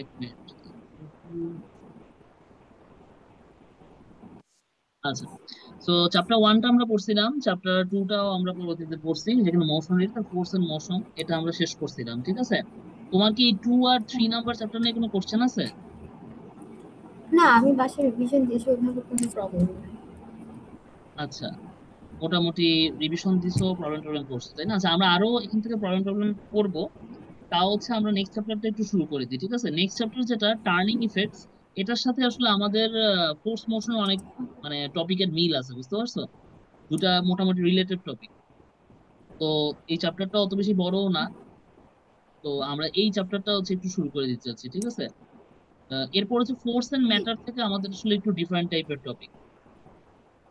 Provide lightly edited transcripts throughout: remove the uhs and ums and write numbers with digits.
এক মিনিট। আচ্ছা, তো চ্যাপ্টার ওয়ানটা আমরা পড়ছিলাম, চ্যাপ্টার টুটাও আমরা পরবর্তীতে পড়ছি, যেখানে motion related, force and motion, এটা আমরা শেষ করছিলাম, ঠিক আছে? তোমার কি টু আর থ্রি নাম্বার চ্যাপ্টার নিয়ে কোনো কোশ্চেন আছে? না, আমি বাসায় রিভিশন দিয়েছি, ওইভাবে কোনো প্রবলেম নেই। আচ্ছা, মোটামুটি রিভিশন দিছো, প্রবলেম টবলেম করছো, তাই না? আচ্ছা, আমরা আরো এখান থেকে প্রবলেম টবলেম করবো। তাও হচ্ছে আমরা নেক্সট চ্যাপ্টারটা একটু শুরু করে দিই, ঠিক আছে? নেক্সট চ্যাপ্টার যেটা টার্নিং ইফেক্টস, এটার সাথে আসলে আমাদের ফোর্স মোশনের অনেক মানে টপিকের মিল আছে, বুঝতে পারছো? দুটা মোটামুটি রিলেটেড টপিক। তো এই চ্যাপ্টারটা অত বেশি বড়ও না, তো আমরা এই চ্যাপ্টারটা হচ্ছে একটু শুরু করে দিতে চাচ্ছি, ঠিক আছে? এরপর হচ্ছে ফোর্স এন্ড ম্যাটার থেকে আমাদের আসলে একটু ডিফারেন্ট টাইপের টপিক,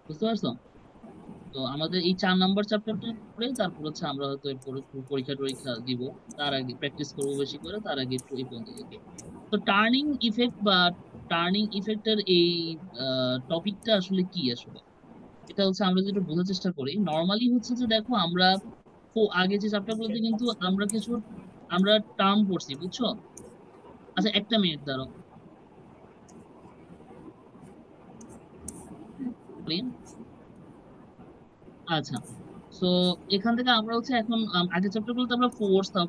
বুঝতে পারছো? তো আমাদের এই 4 নাম্বার চ্যাপ্টারটা পড়ে তারপর হচ্ছে আমরা হয়তো এরপর একটু পরীক্ষা টরীক্ষা দিব, তার আগে প্র্যাকটিস করবো বেশি করে, তার আগে একটু এই পর্যন্ত দেখি। তো টার্নিং ইফেক্ট বা টার্নিং ইফেক্টের এই টপিকটা আসলে কি আসলে, এটা হচ্ছে আমরা যেটা বোঝার চেষ্টা করি নর্মালি হচ্ছে যে দেখো আমরা আগে যে চ্যাপ্টার গুলোতে কিন্তু আমরা কিছু আমরা টার্ম পড়ছি, বুঝছো? আচ্ছা, একটা মিনিট দাঁড়াও। আচ্ছা, তো এখান থেকে আমরা হচ্ছে এখন আগের চ্যাপ্টার গুলোতে আমরা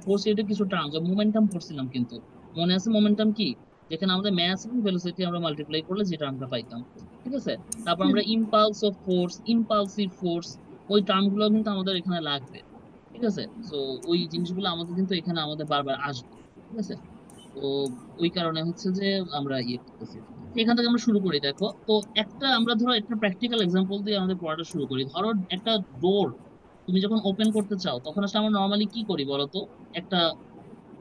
ফোর্স এটা কিছু টার্ম মোমেন্টাম পড়ছিলাম, কিন্তু মনে আছে মোমেন্টাম কি? যেখানে আমাদের ম্যাস এবং ভেলোসিটি আমরা মাল্টিপ্লাই করলে যে টার্মটা পাইতাম, ঠিক আছে? তারপর আমরা impulse of force, impulsive force, ওই টার্ম গুলো কিন্তু আমাদের এখানে লাগবে, ঠিক আছে? তো ওই জিনিসগুলো আমাদের কিন্তু এখানে আমাদের বারবার আসবে, ঠিক আছে? তো ওই কারণে হচ্ছে যে আমরা ইয়ে করতেছি। তো এখান থেকে আমরা শুরু করি, দেখো তো একটা আমরা ধরো একটা প্র্যাকটিক্যাল এক্সাম্পল দিয়ে আমাদের পড়াটা শুরু করি। ধরো একটা ডোর তুমি যখন ওপেন করতে চাও, তখন আসলে আমরা নর্মালি কি করি বলতো? একটা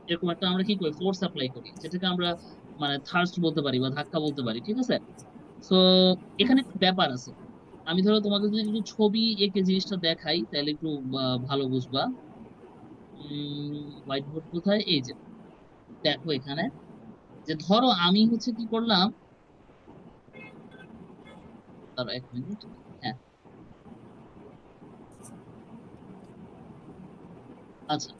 এরকম একটা আমরা কি করি, ফোর্স অ্যাপ্লাই করি, যেটাকে আমরা মানে থার্স্ট বলতে পারি বা ধাক্কা বলতে পারি, ঠিক আছে? তো এখানে একটা ব্যাপার আছে। আমি ধরো তোমাকে যদি একটু ছবি এঁকে জিনিসটা দেখাই, তাহলে একটু ভালো বুঝবা। হোয়াইট বোর্ড কোথায়? এই যে, দেখো এখানে, যে ধরো আমি হচ্ছে কি করলাম, তার এক মিনিট। হ্যাঁ, আচ্ছা,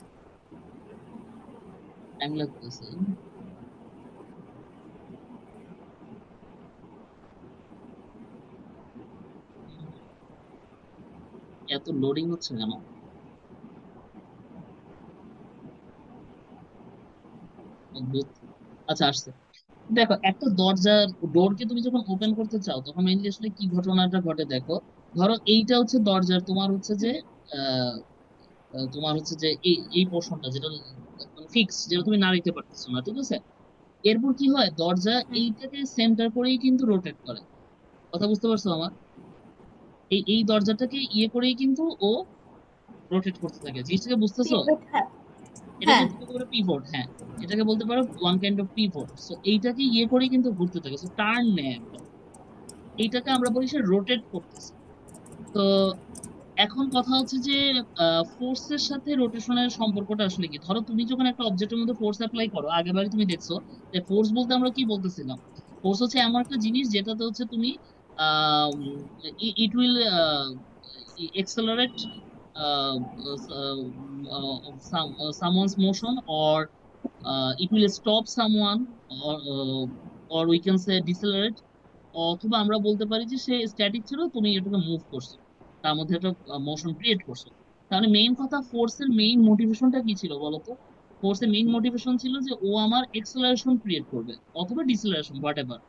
টাইম লাগতেছে। এত লোডিং হচ্ছে কেন? অদ্ভুত। আচ্ছা, আসছে। দেখো, একটা দরজার ডোরকে তুমি যখন ওপেন করতে চাও, তখন মেইনলি আসলে কি ঘটনাটা ঘটে দেখো। ধরো এইটা হচ্ছে দরজার, তোমার হচ্ছে যে আহ, তোমার হচ্ছে যে এই এই পোর্শনটা যেটা ফিক্স, যেটা তুমি নাড়াইতে পারতেছো না, ঠিক আছে? এরপর কি হয়, দরজা এইটাকে সেন্টার করেই কিন্তু রোটেট করে। কথা বুঝতে পারছো আমার? এই দরজাটাকে ইয়ে করেই কিন্তু ও রোটেট করতে থাকে, জিনিসটাকে বুঝতেছো? পিভট, হ্যাঁ। এটাকে হ্যাঁ, বলতে পারো পিভট, হ্যাঁ। এটাকে বলতে পারো one kind of pivot. So এইটাকে ইয়ে করেই কিন্তু ঘুরতে থাকে, সো টার্ন নেয় একটা। এইটাকে আমরা বলি সে রোটেট করতেছে। তো এখন কথা হচ্ছে যে ফোর্সের সাথে রোটেশনের সম্পর্কটা আসলে কি। ধরো তুমি যখন একটা অবজেক্টের মধ্যে ফোর্স অ্যাপ্লাই করো, আগেবারে তুমি দেখছো যে ফোর্স বলতে আমরা কি বলতেছিলাম? ফোর্স হচ্ছে এমন একটা জিনিস যেটাতে হচ্ছে তুমি it will accelerate someone's motion, or it will stop someone, or we can say decelerate, অথবা আমরা বলতে পারি যে সে স্ট্যাটিক ছিল, তুমি এটাকে মুভ করছো, তার মধ্যে একটা মোশন ক্রিয়েট করছো। তাহলে মেইন কথা, ফোর্সের মেইন মোটিভেশনটা কি ছিল বলতো? ফোর্সের মেইন মোটিভেশন ছিল যে ও আমার এক্সেলারেশন ক্রিয়েট করবে অথবা ডিসেলারেশন, হোয়াট এভার,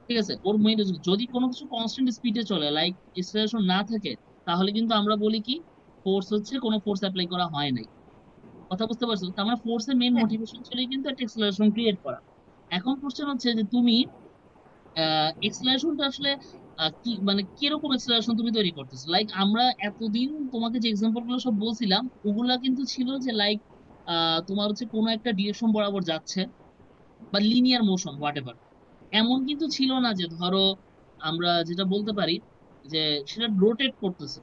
ঠিক আছে? ওর মেইন যদি কোনো কিছু কনস্ট্যান্ট স্পিডে চলে, লাইক এক্সেলারেশন না থাকে, তাহলে কিন্তু আমরা বলি কি, ফোর্স হচ্ছে কোনো ফোর্স অ্যাপ্লাই করা হয় নাই। কথা বুঝতে পারছো? তার মানে ফোর্সের মেইন হ্যাঁ। মোটিভেশন ছিল কিন্তু একটা এক্সেলারেশন ক্রিয়েট করা। এখন কোশ্চেন হচ্ছে যে তুমি এক্সেলারেশনটা আসলে কি মানে কিরকম এক্সেলারেশন তুমি তৈরি করতেছো। লাইক আমরা এতদিন তোমাকে যে এক্সাম্পল গুলো সব বলছিলাম, ওগুলা কিন্তু ছিল যে লাইক তোমার হচ্ছে কোনো একটা ডিরেকশন বরাবর যাচ্ছে, বা লিনিয়ার মোশন, হোয়াট এভার। এমন কিন্তু ছিল না যে ধরো আমরা যেটা বলতে পারি যে সেটা রোটেট করতেছে।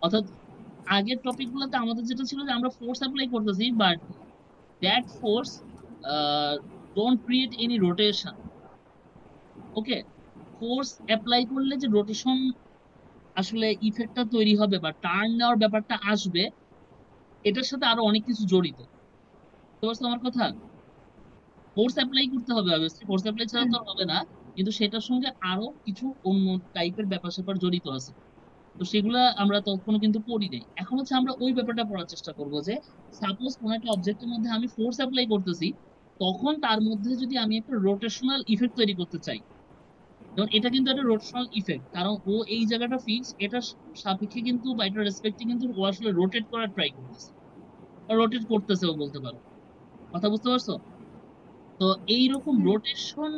অর্থাৎ আগের টপিক গুলোতে আমাদের যেটা ছিল যে আমরা ফোর্স অ্যাপ্লাই করতেছি, but that force don't create any rotation. Okay, force apply করলে যে রোটেশন আসলে ইফেক্টটা তৈরি হবে বা টার্ন নেওয়ার ব্যাপারটা আসবে, এটার সাথে আরো অনেক কিছু জড়িত। বুঝতে পারছো আমার কথা? ফোর্স অ্যাপ্লাই করতে হবে, অবভিয়াসলি ফোর্স অ্যাপ্লাই ছাড়া হুম, তো আর হবে না, কিন্তু সেটার সঙ্গে আরো কিছু অন্য টাইপের ব্যাপার স্যাপার জড়িত আছে। তো সেগুলা আমরা তখনও কিন্তু পড়ি নাই। এখন হচ্ছে আমরা ওই ব্যাপারটা পড়ার চেষ্টা করব যে সাপোজ কোন একটা অবজেক্টের মধ্যে আমি ফোর্স অ্যাপ্লাই করতেছি, তখন তার মধ্যে যদি আমি একটা রোটেশনাল ইফেক্ট তৈরি করতে চাই, যেমন এটা কিন্তু একটা রোটেশনাল ইফেক্ট, কারণ ও এই জায়গাটা ফিক্স, এটা সাপেক্ষে কিন্তু বা এটা রেসপেক্টে কিন্তু ও আসলে রোটেট করার ট্রাই করতেছে, রোটেট করতেছে ও বলতে পারো। কথা বুঝতে পারছো? তো এইরকম হুম। রোটেশন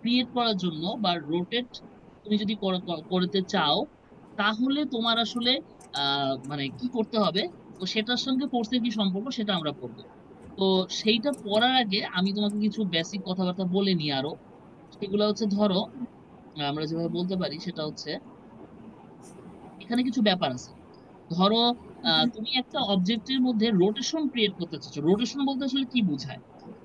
ক্রিয়েট করার জন্য বা রোটেট তুমি যদি করতে চাও, তাহলে তোমার আসলে মানে কি করতে হবে, তো সেটার সঙ্গে ফোর্সের কি সম্পর্ক সেটা আমরা পড়বো। তো সেইটা পড়ার আগে আমি তোমাকে কিছু বেসিক কথাবার্তা বলে নিই আরো। সেগুলো হচ্ছে ধরো, আমরা যেভাবে বলতে পারি সেটা হচ্ছে, এখানে কিছু ব্যাপার আছে। ধরো তুমি একটা অবজেক্টের মধ্যে রোটেশন ক্রিয়েট করতে চাচ্ছ। রোটেশন বলতে আসলে কি বোঝায়?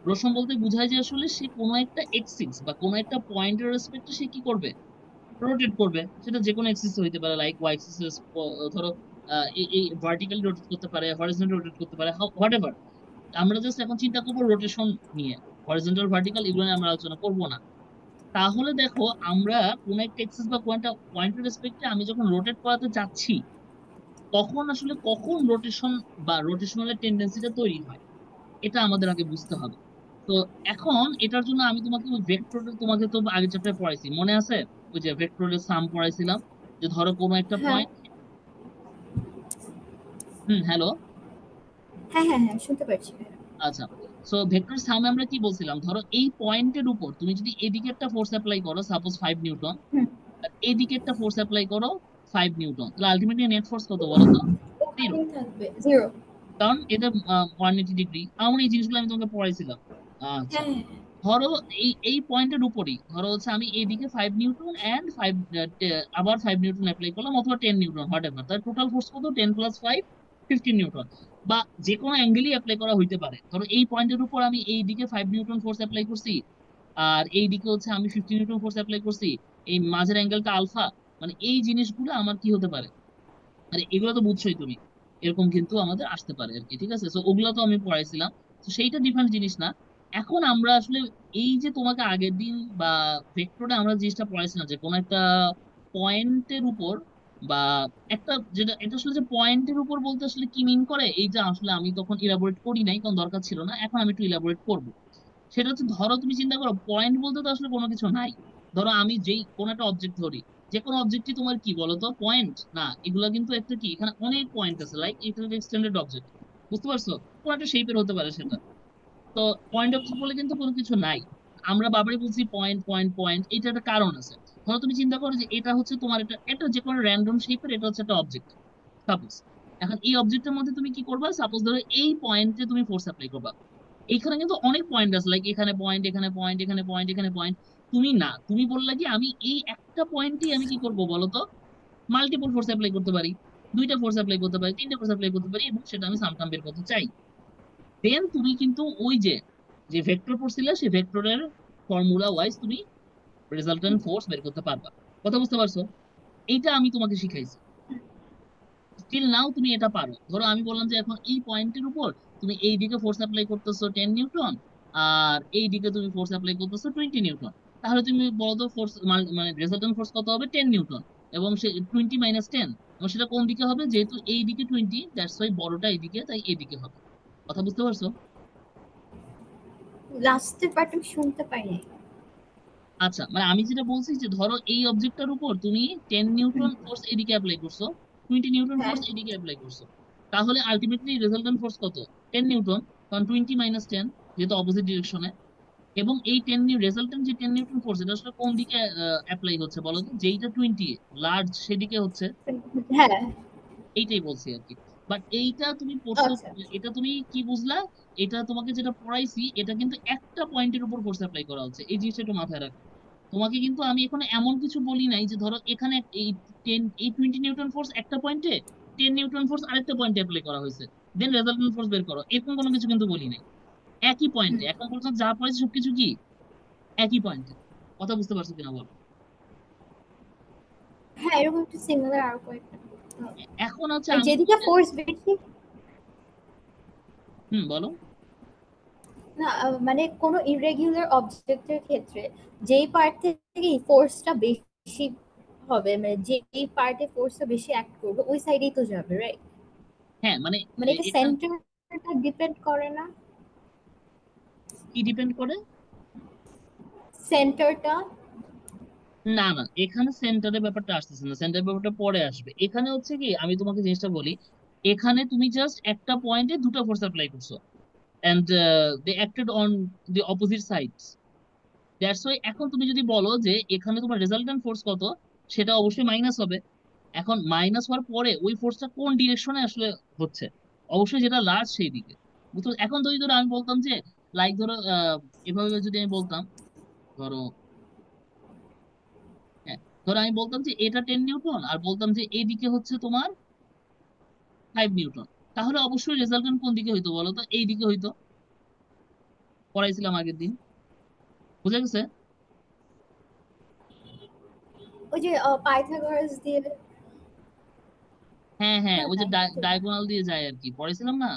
রোটেশন বলতে বোঝায় যে আসলে সে কোনো একটা এক্সিস বা কোনো একটা পয়েন্টের রেসপেক্টে সে কি করবে, রোটেট করবে। সেটা যে কোনো এক্সিস হইতে পারে, লাইক ওয়াই এক্সিস, ধরো এই ভার্টিক্যালি রোটেট করতে পারে, হরিজন্টাল রোটেট করতে পারে, হোয়াট এভার। আমরা জাস্ট এখন চিন্তা করবো রোটেশন নিয়ে, হরিজন্টাল ভার্টিক্যাল এগুলো নিয়ে আমরা আলোচনা করবো না। তাহলে দেখো, আমরা কোন একটা এক্সিস বা কোন একটা পয়েন্টের রেসপেক্টে আমি যখন রোটেট করাতে চাচ্ছি, তখন আসলে কখন রোটেশন বা রোটেশনাল টেন্ডেন্সিটা তৈরি হয়, এটা আমাদের আগে বুঝতে হবে। তো এখন এটার জন্য আমি তোমাকে ওই ভেক্টরের, তোমাকে তো আগের চ্যাপ্টারে পড়াইছি মনে আছে, ওই যে ভেক্টরের সাম পড়াইছিলাম, যে ধরো কোনো একটা হ্যাঁ, পয়েন্ট। হুম, হ্যালো। হ্যাঁ, হ্যাঁ, হ্যাঁ, শুনতে পাচ্ছি ভাইয়া। আচ্ছা, সো ভেক্টর সামে আমরা কি বলছিলাম, ধরো এই পয়েন্টের উপর তুমি যদি এদিকে একটা ফোর্স অ্যাপ্লাই করো, সাপোজ 5 নিউটন, হুম। আর এইদিকে একটা ফোর্স অ্যাপ্লাই করো 5 নিউটন, তাহলে আলটিমেটলি নেট ফোর্স কত বলো তো? জিরো। ওখানেই থাকবে 0। কারণ এটা 180 ডিগ্রি। আমার এই জিনিসগুলো আমি তোমাকে পড়াইছিলাম। আচ্ছা, হ্যাঁ, হ্যাঁ, ধরো এই পয়েন্টের উপরই ধরো হচ্ছে আমি এইদিকে 5 নিউটন অ্যান্ড 5, আবার 5 নিউটন অ্যাপ্লাই করলাম, অথবা 10 নিউটন, হোয়াট এভার, তার টোটাল ফোর্স কত, 10 + 5, 15 নিউটন। বা যে কোনো অ্যাঙ্গেলই অ্যাপ্লাই করা হইতে পারে। ধরো এই পয়েন্টের উপর আমি এইদিকে 5 নিউটন ফোর্স অ্যাপ্লাই করছি, আর এইদিকে হচ্ছে আমি 15 নিউটন ফোর্স অ্যাপ্লাই করছি, এই মাঝের অ্যাঙ্গেলটা আলফা। মানে এই জিনিসগুলো আমার কি হতে পারে, মানে এগুলো তো বুঝছোই তুমি, এরকম কিন্তু আমাদের আসতে পারে আর কি। ঠিক আছে, তো ওগুলো তো আমি পড়াইছিলাম। তো সেইটা ডিফারেন্ট জিনিস না। এখন আমরা আসলে এই যে তোমাকে আগের দিন বা ভেক্টরে আমরা জিনিসটা পড়াইছিলাম, যে কোনো একটা পয়েন্টের উপর বা একটা, যেটা এটা আসলে যে পয়েন্টের উপর বলতে আসলে কি মিন করে, এইটা আসলে আমি তখন ইলাবোরেট করি নাই, কারণ দরকার ছিল না। এখন আমি একটু ইলাবোরেট করবো। সেটা হচ্ছে, ধরো তুমি চিন্তা করো পয়েন্ট বলতে তো আসলে কোনো কিছু নাই। ধরো আমি যেই কোনো একটা অবজেক্ট ধরি, যে কোনো অবজেক্টই তোমার কি বলতো, পয়েন্ট না? এগুলা কিন্তু একটা কি, এখানে অনেক পয়েন্ট আছে, লাইক এটা এক্সটেন্ডেড অবজেক্ট। বুঝতে পারছো? কোনো একটা শেপের হতে পারে সেটা। তো পয়েন্ট অবজেক্ট বলে কিন্তু কোনো কিছু নাই। আমরা বাবারই বলছি পয়েন্ট পয়েন্ট পয়েন্ট, এটা একটা কারণ আছে। ধরো তুমি চিন্তা করো যে এটা হচ্ছে তোমার, এটা এটা যে কোনো র্যান্ডম শেপের, এটা হচ্ছে একটা অবজেক্ট সাপোজ। এখন এই অবজেক্টের মধ্যে তুমি কি করবা, সাপোজ ধরো এই পয়েন্টে তুমি ফোর্স অ্যাপ্লাই করবা। এখানে কিন্তু অনেক পয়েন্ট আছে, লাইক এখানে পয়েন্ট, এখানে পয়েন্ট, এখানে পয়েন্ট, এখানে পয়েন্ট। তুমি না, তুমি বললা কি আমি এই একটা পয়েন্টই আমি কি করব বলো তো, মাল্টিপল ফোর্স অ্যাপ্লাই করতে পারি, দুইটা ফোর্স অ্যাপ্লাই করতে পারি, তিনটা ফোর্স অ্যাপ্লাই করতে পারি, এবং সেটা আমি সামটাম বের করতে চাই। দেন তুমি কিন্তু ওই যে যে ভেক্টর পড়ছিলে, সেই ভেক্টরের ফর্মুলা ওয়াইজ তুমি রেজাল্টেন্ট ফোর্স বের করতে পারবা। কথা বুঝতে পারছো? এইটা আমি তোমাকে শিখাইছি। স্টিল নাও তুমি এটা পারো। ধরো আমি বললাম যে এখন এই পয়েন্টের উপর তুমি এই দিকে ফোর্স অ্যাপ্লাই করতেছো 10 নিউটন, আর এই দিকে তুমি ফোর্স অ্যাপ্লাই করতেছো 20 নিউটন। তাহলে তুমি বলো তো ফোর্স, মানে রেজাল্টেন্ট ফোর্স কত হবে, 10 নিউটন। এবং সে 20 - 10, এবং সেটা কোন দিকে হবে, যেহেতু এই দিকে 20, দ্যাটস ওয়াই বড়টা এইদিকে, তাই এইদিকে হবে। কথা বুঝতে পারছো? লাস্টের পার্ট আমি শুনতে পাই নাই। আচ্ছা, মানে আমি যেটা বলছি যে ধরো এই অবজেক্টটার উপর তুমি 10 নিউটন ফোর্স এদিকে অ্যাপ্লাই করছো, 20 নিউটন হ্যাঁ, ফোর্স এদিকে অ্যাপ্লাই করছো। তাহলে আলটিমেটলি রেজাল্টেন্ট ফোর্স কত, 10 নিউটন। কারণ 20 - 10, যেহেতু অপোজিট ডিরেকশনে। এবং এই রেজাল্টেন্ট যে 10 নিউটন ফোর্স, এটা আসলে কোন দিকে অ্যাপ্লাই হচ্ছে বলো তো, যেইটা 20 লার্জ সেদিকে হচ্ছে। হ্যাঁ। এইটাই বলছি আর কি। বাট এইটা তুমি পড়ছো, আচ্ছা, এটা তুমি কি বুঝলা, এটা তোমাকে যেটা পড়াইছি, এটা কিন্তু একটা পয়েন্টের উপর ফোর্স অ্যাপ্লাই করা হচ্ছে, এই জিনিসটা একটু মাথায় রাখো। তোমাকে কিন্তু আমি এখানে এমন কিছু বলি নাই যে ধরো এখানে এই 20 নিউটন ফোর্স একটা পয়েন্টে, 10 নিউটন ফোর্স আরেকটা পয়েন্টে অ্যাপ্লাই করা হয়েছে, দেন রেজাল্টেন্ট ফোর্স বের করো, এরকম কোনো কিছু কিন্তু বলি নাই। একই পয়েন্টে এখন পর্যন্ত যা পড়েছে সবকিছু কি একই পয়েন্টে। কথা বুঝতে পারছো কিনা বলো? হ্যাঁ, এরকম একটু সিমিলার আরো কয়েকটা করতে হবে। এখন হচ্ছে আর আমি যেদিকে তোমাকে, ফোর্স বেশি, হুম, বলো। না মানে কোনো ইররেগুলার অবজেক্টের ক্ষেত্রে যেই পার্ট থেকে ফোর্সটা বেশি হবে, মানে যেই পার্টে ফোর্সটা বেশি অ্যাক্ট করবে ওই সাইডেই তো যাবে, রাইট? হ্যাঁ মানে মানে এটা এটা সেন্টারটা ডিপেন্ড করে না? কি ডিপেন্ড করে? সেন্টারটা। না না, এখানে সেন্টারের ব্যাপারটা আসতেছে না, সেন্টারের ব্যাপারটা পরে আসবে। এখানে হচ্ছে কি, আমি তোমাকে জিনিসটা বলি, এখানে তুমি জাস্ট একটা পয়েন্টে দুটো ফোর্স অ্যাপ্লাই করছো, and they acted on the opposite sides. That's why এখন তুমি যদি বলো যে এখানে তোমার রেজাল্টেন্ট ফোর্স কত, সেটা অবশ্যই মাইনাস হবে। এখন মাইনাস হওয়ার পরে ওই ফোর্সটা কোন ডিরেকশনে আসলে হচ্ছে, অবশ্যই যেটা লার্জ সেই দিকে। বুঝতে এখন যদি ধরো আমি বলতাম যে, লাইক ধরো এভাবে যদি আমি বলতাম, ধরো, হ্যাঁ, ধরো আমি বলতাম যে এটা 10 নিউটন, আর বলতাম যে এইদিকে হচ্ছে তোমার 5 নিউটন, তাহলে অবশ্যই রেজাল্টেন্ট কোন দিকে হইতো বলো তো? এই দিকে হইতো, পড়াইছিলাম আগের দিন। বুঝা গেছে? ওই যে পাইথাগোরাস দিয়ে। হ্যাঁ হ্যাঁ, হ্যাঁ ওই যে হ্যাঁ ডায়াগোনাল দিয়ে যায় আর কি, পড়াইছিলাম না?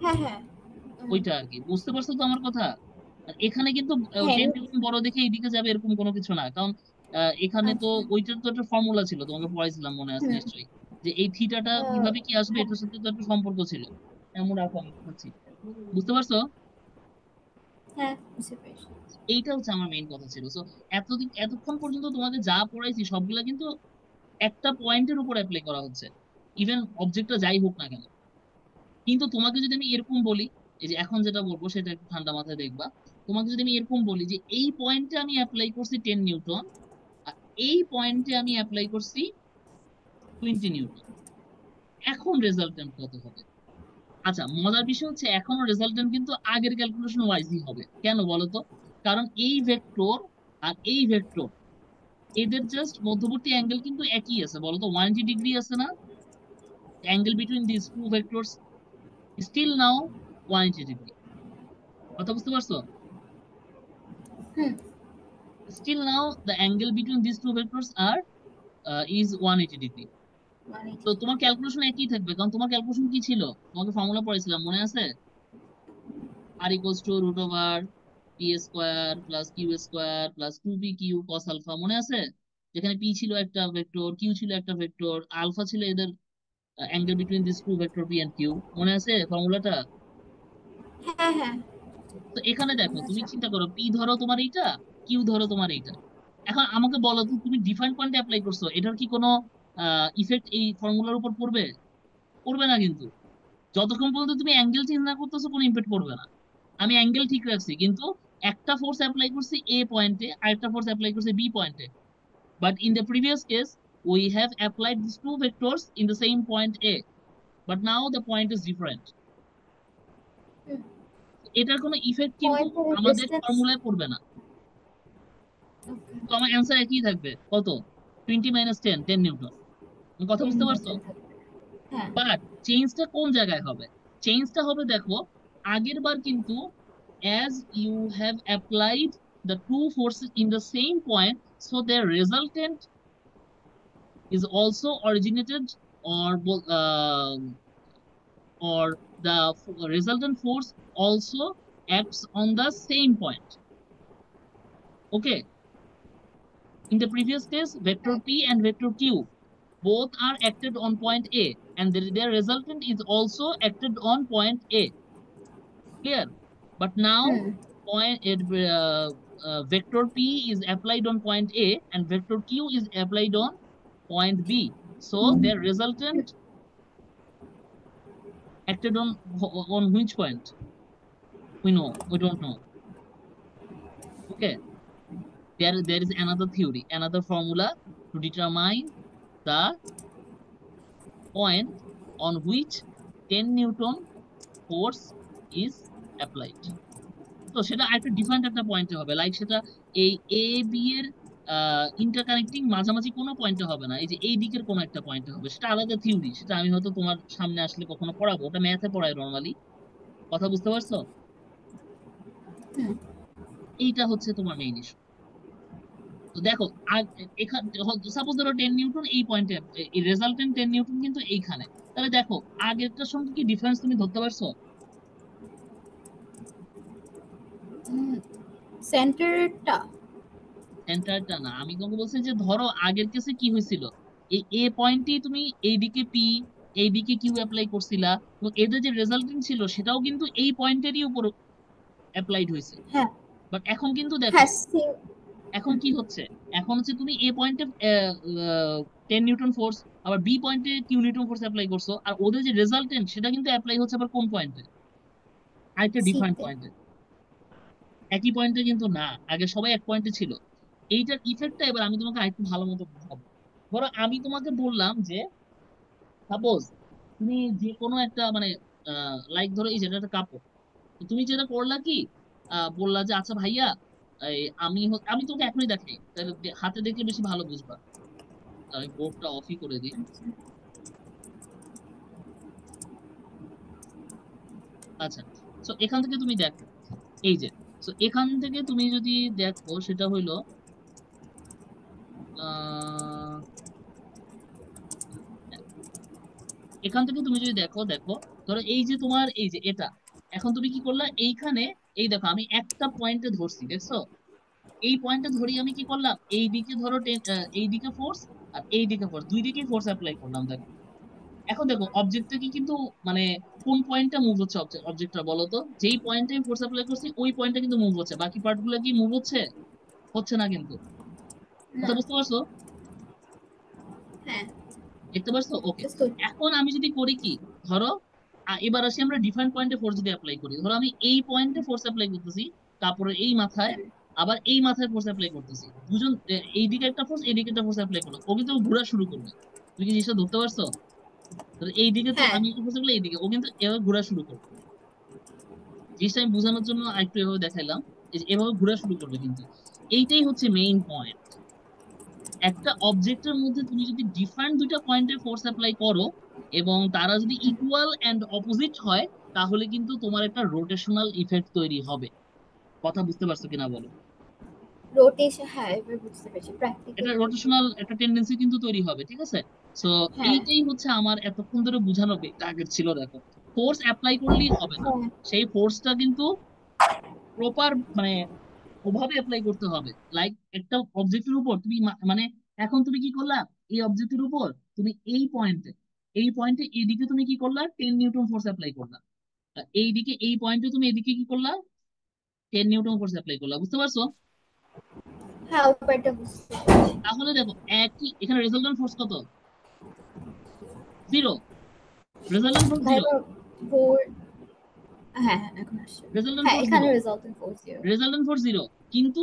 হ্যাঁ হ্যাঁ ওইটা আর কি, বুঝতে পারছো তো আমার কথা? আর এখানে কিন্তু হ্যাঁ 10 নিউটন বড় দেখে এইদিকে যাবে এরকম কোনো কিছু না, কারণ এখানে তো আচ্ছা। ওইটার তো একটা ফর্মুলা ছিল, তোমাকে পড়াইছিলাম মনে আছে হুম। নিশ্চয়ই, যে এই থিটাটা আহ, কিভাবে কি আসবে, হ্যাঁ এটার সাথে তো একটা সম্পর্ক ছিল। এমন রাখো, আমি দেখাচ্ছি। বুঝতে পারছো? হ্যাঁ বুঝতে পেরেছি। এইটা হচ্ছে আমার মেইন কথা ছিল। সো এতক্ষণ পর্যন্ত তোমাদের যা পড়াইছি সবগুলা কিন্তু একটা পয়েন্টের উপর অ্যাপ্লাই করা হচ্ছে, ইভেন অবজেক্টটা যাই হোক না কেন। কিন্তু তোমাকে যদি আমি এরকম বলি, এই যে এখন যেটা বলবো সেটা একটু ঠান্ডা মাথায় দেখবা, তোমাকে যদি আমি এরকম বলি যে এই পয়েন্টে আমি অ্যাপ্লাই করছি 10 নিউটন, আর এই পয়েন্টে আমি অ্যাপ্লাই করছি 20 নিউটন, এখন রেজাল্টেন্ট কত হবে? আচ্ছা, মজার বিষয় হচ্ছে এখনো রেজাল্টেন্ট কিন্তু আগের ক্যালকুলেশন ওয়াইজই হবে। কেন বলো তো? কারণ এই ভেক্টর আর এই ভেক্টর, এদের জাস্ট মধ্যবর্তী অ্যাঙ্গেল কিন্তু একই আছে, বলতো 180 ডিগ্রি আছে না? Angle between this two vectors still now 180 degree. কথা বুঝতে পারছো? Hmm. Still now the angle between these two vectors are is 180 degree. মানে তো তোমার ক্যালকুলেশন একই থাকবে, কারণ তোমার ক্যালকুলেশন কি ছিল? তোমাকে ফর্মুলা পড়েছিলাম মনে আছে? R equals to root over P square plus Q square plus 2p Q cos alpha, মনে আছে? যেখানে পি ছিল একটা ভেক্টর, কিউ ছিল একটা ভেক্টর, আলফা ছিল এদের angle between this two vector P and Q, মনে আছে ফর্মুলাটা? হ্যাঁ হ্যাঁ। তো এখানে দেখো, তুমি আচ্ছা। চিন্তা করো, পি ধরো তোমার এইটা, কিউ ধরো তোমার এইটা। এখন আমাকে বলো তো, তুমি ডিফাইন পয়েন্টে অ্যাপ্লাই করছো, এটার কি কোনো ইফেক্ট এই ফর্মুলার উপর পড়বে? পড়বে না কিন্তু। যতক্ষণ পর্যন্ত তুমি অ্যাঙ্গেল চেঞ্জ না করতেছো কোনো ইম্প্যাক্ট পড়বে না। আমি অ্যাঙ্গেল ঠিক রাখছি, কিন্তু একটা ফোর্স অ্যাপ্লাই করছি এ পয়েন্টে, আরেকটা ফোর্স অ্যাপ্লাই করছি বি পয়েন্টে, but in the previous case we have applied this two vectors in the same point A, but now the point is different. এটার কোনো ইফেক্ট কিন্তু পয়েন্টের আমাদের ডিস্টেন্স। ফর্মুলায় পড়বে না। ওকে। তো আমার অ্যান্সার একই থাকবে, কত? 20 - 10 10 নিউটন। কথা টেন বুঝতে পারছো? নিউটন থাকবে। হ্যাঁ। বাট চেঞ্জটা কোন জায়গায় হবে? চেঞ্জটা হবে দেখো, আগের বার কিন্তু as you have applied the two forces in the same point, so their resultant is also originated, or or the resultant force also acts on the same point. Okay, in the previous case vector p and vector q both are acted on point A, and their resultant is also acted on point A. Clear? But now hmm vector P is applied on point A and vector Q is applied on point B. So hmm. their resultant acted on which point? We don't know. Okay. There is another theory, another formula to determine the point on which 10 Newton force is applied. তো সেটা একটা different একটা পয়েন্টে হবে, like সেটা এই A B এর ইন্টারকানেক্টিং মাঝামাঝি কোনো পয়েন্টে হবে না, এই যে এই দিকের কোনো একটা পয়েন্টে হবে, সেটা আলাদা থিওরি, সেটা আমি হয়তো তোমার সামনে আসলে কখনো পড়াবো, ওটা ম্যাথে পড়ায় নর্মালি। কথা বুঝতে পারছো? হুম। এইটা হচ্ছে তোমার মেইন ইস্যু। তো দেখো, এখানে সাপোজ ধরো 10 নিউটন এই পয়েন্টে, রেজাল্টেন্ট 10 নিউটন কিন্তু এইখানে, তাহলে দেখো আগেরটার সঙ্গে কি ডিফারেন্স তুমি ধরতে পারছো? সেন্টারটা। সেন্টারটা না, আমি তোমাকে বলছি যে ধরো আগের কেসে কি হয়েছিল, এই এ পয়েন্টেই তুমি এইদিকে পি এইদিকে কিউ অ্যাপ্লাই করছিলা, এবং এদের যে রেজাল্টেন্ট ছিল সেটাও কিন্তু এই পয়েন্টেরই উপর অ্যাপ্লাইড হয়েছে। হ্যাঁ বাট এখন কিন্তু দেখো, হ্যাঁ same, এখন কি হচ্ছে, এখন হচ্ছে তুমি এ পয়েন্টে 10 নিউটন ফোর্স, আবার বি পয়েন্টে কিউ নিউটন ফোর্স অ্যাপ্লাই করছো, আর ওদের যে রেজাল্টেন্ট সেটা কিন্তু অ্যাপ্লাই হচ্ছে আবার কোন পয়েন্টে, আরেকটা ডিফারেন্ট সিতে। পয়েন্টে, একই পয়েন্টে কিন্তু না। আগে সবাই এক পয়েন্টে ছিল। এইটার ইফেক্টটা এবার আমি তোমাকে আরেকটু ভালো মতো বুঝাবো। ধরো আমি তোমাকে বললাম যে সাপোজ তুমি যে কোনো একটা মানে লাইক ধরো এই যেটা একটা কাপড়, তো তুমি যেটা করলা কি, বললা যে আচ্ছা ভাইয়া, আমি তোমাকে এখনই দেখাই, তাহলে হাতে দেখলে বেশি ভালো বুঝবা। আমি বোর্ডটা অফই করে দিই। আচ্ছা, তো এখান থেকে তুমি দেখো, এই যে, তো এখান থেকে তুমি যদি দেখো সেটা হইলো আহ এখান থেকে তুমি যদি দেখো, দেখো ধরো এই যে তোমার এই যে এটা, এখন তুমি কি করলা এইখানে, এই দেখো আমি একটা পয়েন্টে ধরছি, দেখছো, এই পয়েন্টে ধরি আমি কি করলাম, এই দিকে ধরো এই দিকে ফোর্স আর এই দিকে ফোর্স, দুই দিকেই ফোর্স অ্যাপ্লাই করলাম, দেখো। এখন দেখো অবজেক্টটা কি কিন্তু মানে কোন পয়েন্টটা মুভ হচ্ছে, অবজেক্টটা বলো তো, যেই পয়েন্টে ফোর্স অ্যাপ্লাই করছি ওই পয়েন্টটা কিন্তু মুভ হচ্ছে, বাকি পার্ট গুলো কি মুভ হচ্ছে, হচ্ছে না কিন্তু। না। কথা বুঝতে পারছো? হ্যাঁ দেখতে পারছো? ওকে। just তো- এখন আমি যদি করি কি, ধরো এবার আসি আমরা ডিফারেন্ট পয়েন্টে ফোর্স যদি অ্যাপ্লাই করি, ধরো আমি এই পয়েন্টে ফোর্স অ্যাপ্লাই করতেছি কাপড়ের এই মাথায়, হ্যাঁ আবার এই মাথায় ফোর্স অ্যাপ্লাই করতেছি, দুজন এইদিকে একটা ফোর্স এইদিকে একটা ফোর্স অ্যাপ্লাই করলো, ও কিন্তু ঘোরা শুরু করবে। তুমি কি জিনিসটা ধরতে পারছো? ধরো এইদিকে তো হ্যাঁ আমি একটা ফোর্স অ্যাপ্লাই, এইদিকে ও কিন্তু এভাবে ঘোরা শুরু করবে। জিনিসটা আমি বোঝানোর জন্য আরেকটু এভাবে দেখাইলাম, এই যে এভাবে ঘোরা শুরু করবে কিন্তু। এইটাই হচ্ছে মেইন পয়েন্ট। একটা অবজেক্টের মধ্যে তুমি যদি ডিফারেন্ট দুইটা পয়েন্টে ফোর্স অ্যাপ্লাই করো এবং তারা যদি ইকুয়াল এন্ড অপোজিট হয়, তাহলে কিন্তু তোমার একটা রোটেশনাল ইফেক্ট তৈরি হবে। কথা বুঝতে পারছো কিনা বলো? রোটেশন, হ্যাঁ এবার বুঝতে পেরেছি এটা প্র্যাকটিক্যালি। রোটেশনাল একটা টেন্ডেন্সি কিন্তু তৈরি হবে, ঠিক আছে। সো হ্যাঁ এইটাই হচ্ছে আমার এতক্ষণ ধরে বোঝানো টার্গেট ছিল। দেখো, ফোর্স অ্যাপ্লাই করলেই হবে না, হ্যাঁ সেই ফোর্সটা কিন্তু প্রপার মানে ওভাবে অ্যাপ্লাই করতে হবে। লাইক একটা অবজেক্টের উপর তুমি মানে এখন তুমি কি করলা, এই অবজেক্টের উপর তুমি এই পয়েন্টে এইদিকে তুমি কি করলা, 10 নিউটন ফোর্স অ্যাপ্লাই করলা, আর এইদিকে এই পয়েন্টে তুমি এদিকে কি করলা, 10 নিউটন ফোর্স অ্যাপ্লাই করলা। বুঝতে পারছো? হ্যাঁ ব্যাপারটা বুঝতে পেরেছি। তাহলে দেখো একই এখানে রেজাল্টেন্ট ফোর্স কত, zero, resultant force zero, viva four. হ্যাঁ হ্যাঁ এখন আসছে। রেজাল্টেন্ট হ্যাঁ ফোর্স এখানে zero, resultant four zero. Resultant force zero, কিন্তু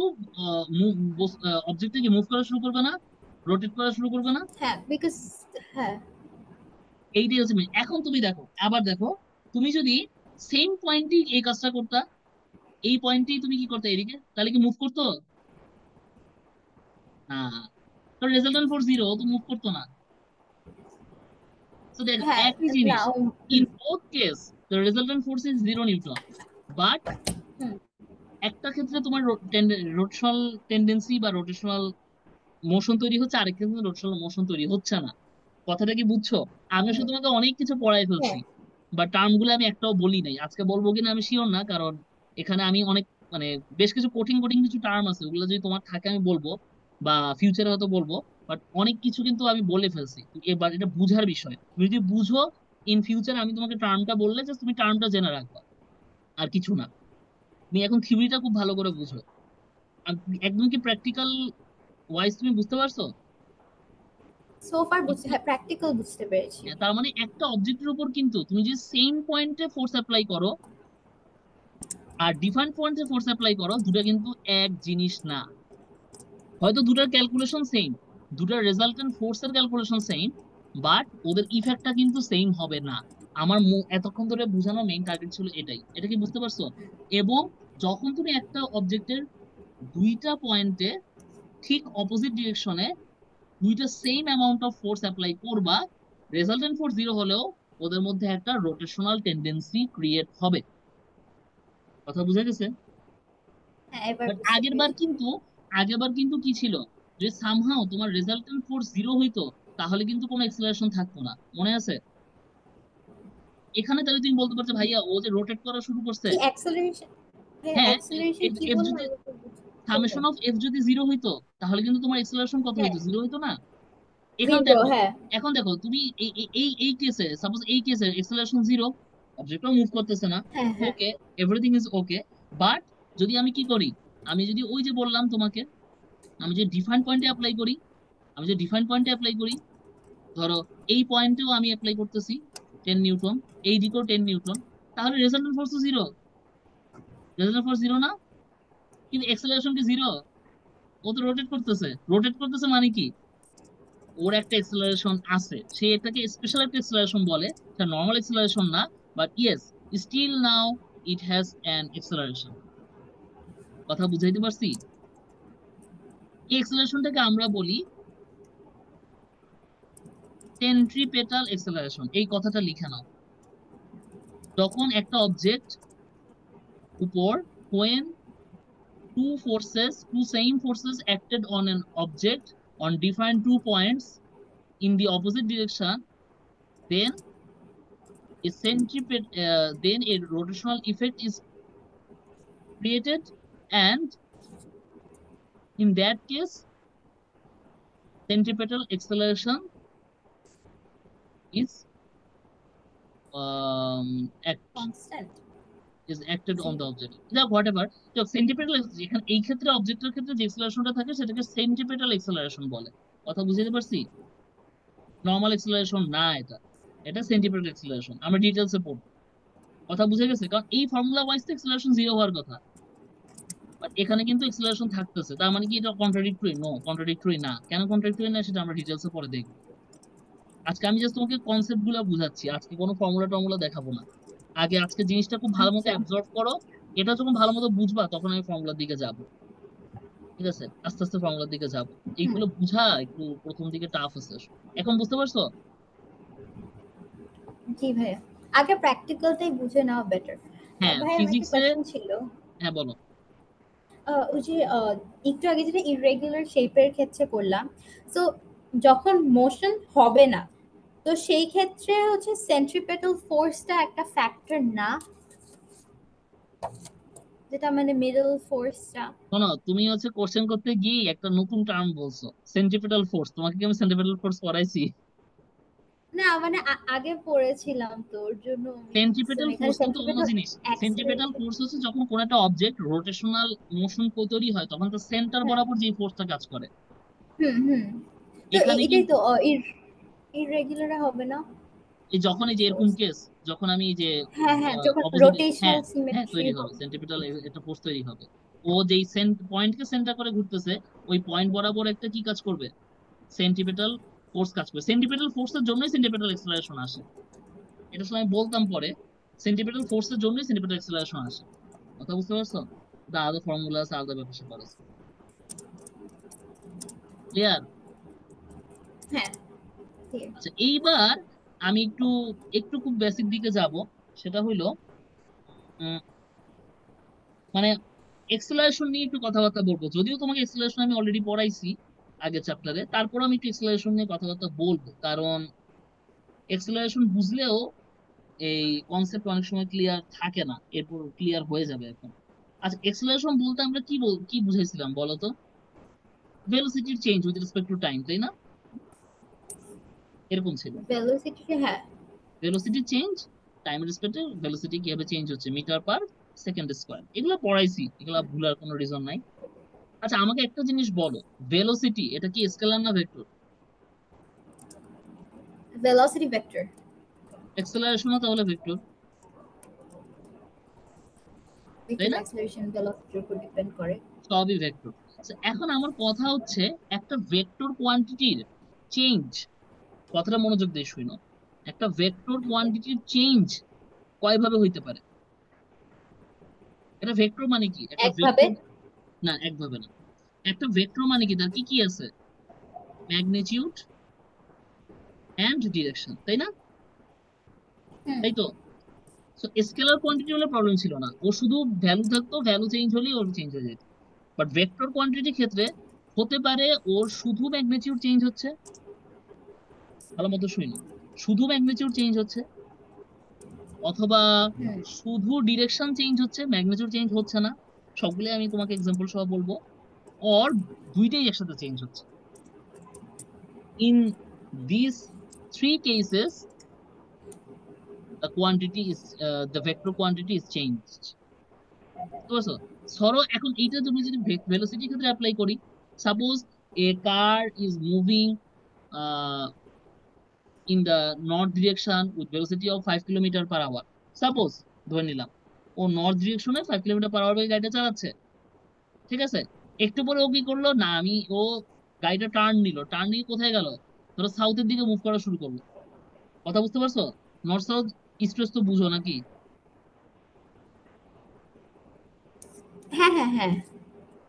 অবজেক্টটা কি মুভ করা শুরু করবে না, রোটেট করা শুরু করবে না? হ্যাঁ বিকজ, হ্যাঁ এইটাই হচ্ছে main। এখন তুমি দেখো, আবার দেখো, তুমি যদি সেম পয়েন্টই এই কাজটা করতা, এই পয়েন্টেই তুমি কি করতে এদিকে, তাহলে কি মুভ করতো না? কারণ রেজাল্টেন্ট ফোর্স জিরো, তো মুভ করতো না। তো দেখো হ্যাঁ একই না জিনিস, in both case the resultant force is 0 newton, but hmm, একটা ক্ষেত্রে তোমার রোটেশনাল টেন্ডেন্সি বা রোটেশনাল মোশন তৈরি হচ্ছে, আরেক ক্ষেত্রে রোটেশনাল মোশন তৈরি হচ্ছে না। কথাটা কি বুঝছো? আমি আসলে হুম, তোমাকে অনেক কিছু পড়াই হ্যাঁ ফেলছি, বা টার্ম গুলো আমি একটাও বলি নাই। আজকে বলবো কিনা আমি শিওর না, কারণ এখানে আমি অনেক মানে বেশ কিছু কঠিন কঠিন কিছু টার্ম আছে, ওগুলো যদি তোমার থাকে আমি বলবো, বা ফিউচারে হয়তো বলবো। বাট অনেক কিছু কিন্তু আমি বলে ফেলছি, তো এবার এটা বুঝার বিষয়। তুমি যদি বুঝো, ইন ফিউচার আমি তোমাকে টার্মটা বললে জাস্ট তুমি টার্মটা জেনে রাখবা, আর কিছু না। তুমি এখন থিওরিটা খুব ভালো করে বুঝো, আর একদম কি প্র্যাকটিক্যাল ওয়াইজ তুমি বুঝতে পারছো? সো ফার বুঝতে, হ্যাঁ প্র্যাকটিক্যাল বুঝতে পেরেছি। হ্যাঁ, তার মানে একটা অবজেক্টের উপর কিন্তু তুমি যে সেম পয়েন্টে ফোর্স অ্যাপ্লাই করো আর ডিফারেন্ট পয়েন্টে ফোর্স অ্যাপ্লাই করো, দুটো কিন্তু এক জিনিস না। হয়তো দুটার ক্যালকুলেশন সেম, দুটার রেজাল্টেন্ট ফোর্সের ক্যালকুলেশন সেম, বাট ওদের ইফেক্টটা কিন্তু সেম হবে না। আমার এতক্ষণ ধরে বোঝানো মেইন টার্গেট ছিল এটাই। এটা কি বুঝতে পারছো? এবং যখন তুমি একটা অবজেক্টের দুইটা পয়েন্টে ঠিক অপোজিট ডিরেকশনে দুইটা same amount of force apply করবা, রেজাল্টেন্ট ফোর্স জিরো হলেও ওদের মধ্যে একটা রোটেশনাল টেন্ডেন্সি ক্রিয়েট হবে। কথা বুঝা গেছে? হ্যাঁ এবার বাট বুঝতে পেরেছি। আগেরবার কিন্তু কি ছিল, যদি সামহাও তোমার রেজাল্টেন্ট ফোর্স জিরো হইতো, তাহলে কিন্তু কোনো এক্সেলারেশন থাকতো না, মনে আছে? এখানে তাহলে তুমি বলতে পারছো ভাইয়া ও যে রোটেট করা শুরু করছে, কি অ্যাক্সেলারেশন? হ্যাঁ, অ্যাক্সিলারেশন কি এফ বললাম যদি আমি তো সামেশন অফ এফ যদি 0 হইতো তাহলে কিন্তু তোমার এক্সেলারেশন কত হ্যাঁ হইতো? 0 হইতো না? এখন 0 দেখো, হ্যাঁ তুমি এই কেসে সাপোজ এই কেসে এক্সেলারেশন 0, অবজেক্টও মুভ করতেছে না, হ্যাঁ হ্যাঁ ওকে, এভরিথিং ইজ ওকে। বাট যদি আমি কি করি, আমি যদি ওই যে বললাম তোমাকে, আমি যে ডিফাইন পয়েন্টে অ্যাপ্লাই করি, আমি যে ডিফাইন পয়েন্টে অ্যাপ্লাই করি, ধরো এই পয়েন্টেও আমি অ্যাপ্লাই করতেছি 10 নিউটন, এই দিকেও 10 নিউটন, তাহলে রেজাল্টেন্ট ফোর্স তো 0, রেজাল্টেন্ট ফোর্স 0 না? কিন্তু এক্সেলারেশন কি 0? ও তো রোটেট করতেছে, রোটেট করতেছে মানে কি, ওর একটা এক্সেলারেশন আছে, সে এটাকে স্পেশাল একটা এক্সেলারেশন বলে, এটা নর্মাল এক্সেলারেশন না, but yes, still now it has an acceleration. কথা বুঝাইতে পারছি? এই এক্সেলারেশনটাকে আমরা বলি সেন্ট্রিপেটাল এক্সেলারেশন। এই কথাটা লিখে নাও। যখন একটা অবজেক্ট উপর, when two same forces acted on an object on defined 2 points in the opposite direction, then then a rotational effect is created, and in that case centripetal acceleration is act constant is acted on the object. Now whatever, তো সেন্টিপেটাল, এখানে এই ক্ষেত্রে অবজেক্টের ক্ষেত্রে যে এক্সেলারেশনটা থাকে সেটাকে সেন্টিপেটাল acceleration বলে। কথা বুঝতে পারছি? নর্মাল এক্সেলারেশন না এটা, এটা সেন্টিপেটাল এক্সেলারেশন। আমরা ডিটেলসে পড়বো। কথা বুঝে গেছে? কারণ এই ফর্মুলা ওয়াইজ তো এক্সেলারেশন 0 হওয়ার কথা, বাট এখানে কিন্তু এক্সেলারেশন থাকতেছে, তার মানে কি এটা কন্ট্রাডিক্টরি? নো, কন্ট্রাডিক্টরি না। কেন কন্ট্রাডিক্টরি না সেটা আমরা ডিটেলসে পরে দেখবো। আজকে আমি জাস্ট তোমাকে কনসেপ্ট গুলো বুঝাচ্ছি, আজকে কোনো ফর্মুলা টর্মুলা দেখাবো না। আগে আজকে জিনিসটা খুব ভালো মতো আচ্ছা অ্যাবজর্ব করো, এটা যখন ভালো মতো বুঝবা তখন আমি ফর্মুলার দিকে যাব। ঠিক আছে, আস্তে আস্তে ফর্মুলার দিকে যাব। হুম এইগুলো বুঝা একটু প্রথম দিকে টাফ আছে। এখন বুঝতে পারছো? জি ভাইয়া, আগে প্র্যাকটিক্যালটাই বুঝে নেওয়া বেটার। হ্যাঁ, ভাইয়া আমার একটা ফিজিক্সে। কোয়েশ্চেন ছিল। হ্যাঁ বলো। ওই যে একটু আগে যেটা ইররেগুলার শেপের ক্ষেত্রে করলাম, সো যখন মোশন হবে না, তো সেই ক্ষেত্রে হচ্ছে সেন্ট্রিপেটাল ফোর্সটা একটা ফ্যাক্টর না, যেটা মানে মিডল ফোর্সটা। শোনো, তুমি হচ্ছে কোশ্চেন করতে গিয়ে একটা নতুন টার্ম বলছো, সেন্ট্রিপেটাল ফোর্স। তোমাকে কি আমি সেন্ট্রিপেটাল ফোর্স পড়াইছি? না মানে আগে পড়েছিলাম তো ওর জন্য আমি বুঝছিলাম সেন্ট্রিপেটাল এখানে ফোর্স কিন্তু অন্য সেন্ট্রিপেটাল জিনিস। Centripetal acceleration. ফোর্স হচ্ছে যখন কোন একটা অবজেক্ট রোটেশনাল মোশন তৈরি হয় তখন তো সেন্টার হ্যাঁ বরাবর যে ফোর্সটা কাজ করে। হুম হুম, তো এখানে এটাই কিন্তু তো ইররেগুলার হবে না? এই যখন এই যে এরকম ফোর্স, কেস, যখন আমি এই যে হ্যাঁ হ্যাঁ, যখন অপোজিটে, রোটেশনাল হ্যাঁ, হ্যাঁ সিমেট্রি তৈরি হবে, হবে। সেন্ট্রিপেটাল একটা ফোর্স তৈরি হবে। ও যেই পয়েন্টকে সেন্টার করে ঘুরতেছে, ওই পয়েন্ট বরাবর একটা কি কাজ করবে? সেন্ট্রিপেটাল ফোর্স কাজ করবে। সেন্ট্রিপেটাল ফোর্সের জন্যই সেন্ট্রিপেটাল এক্সেলারেশন আসে। এটা সময় আমি বলতাম পরে, সেন্ট্রিপেটাল ফোর্সের জন্যই সেন্ট্রিপেটাল এক্সেলারেশন আসে। কথা বুঝতে পারছো? এটা আলাদা ফর্মুলা আছে, আলাদা ব্যাপার স্যাপার আছে। ক্লিয়ার? হ্যাঁ ঠিক আছে। আচ্ছা, এইবার আমি একটু একটু খুব বেসিক দিকে যাব। সেটা হইলো উম, মানে এক্সেলারেশন নিয়ে একটু কথাবার্তা বলবো। যদিও তোমাকে এক্সেলারেশন আমি অলরেডি পড়াইছি আগের চ্যাপ্টারে, তারপর আমি একটু এক্সেলারেশন নিয়ে কথাবার্তা বলবো, কারণ এক্সেলারেশন বুঝলেও এই কনসেপ্ট অনেক সময় ক্লিয়ার থাকে না, এরপর ক্লিয়ার হয়ে যাবে এখন। আচ্ছা, এক্সেলারেশন বলতে আমরা কি বুঝাইছিলাম বলো তো? ভেলোসিটির change with respect to time, তাই না? এরকম ছিল। ভেলোসিটি হ্যাঁ। ভেলোসিটি চেঞ্জ, টাইম রেসপেক্টে ভেলোসিটি কিভাবে চেঞ্জ হচ্ছে, মিটার পার সেকেন্ড স্কোয়ার, এগুলো পড়াইছি, এগুলো ভুলার কোনো রিজন নাই। আচ্ছা, আমাকে একটা জিনিস বলো, ভেলোসিটি এটা কি স্কেলার না ভেক্টর? Velocity vector. এক্সেলারেশনও তাহলে ভেক্টর, তাই বিকজ না? অ্যাক্সেলারেশন ভেলোসিটির উপর ডিপেন্ড করে। সবই ভেক্টর। এখন আমার কথা হচ্ছে, একটা ভেক্টর কোয়ান্টিটির চেঞ্জ, কথাটা মনোযোগ দিয়ে শুনো, একটা ভেক্টর ওকে, কোয়ান্টিটির চেঞ্জ কয়ভাবে হইতে পারে? এটা ভেক্টর মানে কি, একটা একভাবে। ভেক্টর, না একভাবে না। একটা ভেক্টর মানে কি, তার কি কি আছে? ম্যাগনিটিউড এন্ড ডিরেকশন, তাই না? হুম তাই তো। সো স্কেলার কোয়ান্টিটি হলে প্রবলেম ছিল না, ও শুধু ভ্যালু থাকতো, ভ্যালু চেঞ্জ হলেই ওর চেঞ্জ হয়ে যেত। বাট ভেক্টর কোয়ান্টিটির ক্ষেত্রে হতে পারে ওর শুধু ম্যাগনিটিউড চেঞ্জ হচ্ছে, ভালো মতো শুনি, শুধু ম্যাগনিটিউড চেঞ্জ হচ্ছে, অথবা হুম। শুধু ডিরেকশন চেঞ্জ হচ্ছে, ম্যাগনিটিউড চেঞ্জ হচ্ছে না, সবগুলো আমি তোমাকে এক্সাম্পল সহ বলবো, অর দুইটাই একসাথে চেঞ্জ হচ্ছে। In this three cases the quantity is the vector quantity is changed. বুঝতে পারছো? ধরো এখন এইটা তুমি যদি ভেলোসিটির ক্ষেত্রে অ্যাপ্লাই করি, suppose a car is moving in the north direction with velocity of 5 kilometre per hour, suppose ধরে নিলাম ও নর্থ ডিরেকশনে 5 কিলোমিটার পার আওয়ার বেগে গাড়িটা চালাচ্ছে, ঠিক আছে? একটু পরে ও কি করলো না, ও গাড়িটা টার্ন নিল, টার্ন নিয়ে কোথায় গেল, ধরো সাউথের দিকে মুভ করা শুরু করলো। কথা বুঝতে পারছো? নর্থ সাউথ ইস্ট ওয়েস্ট তো বুঝো নাকি? হ্যাঁ, হ্যাঁ, হ্যাঁ।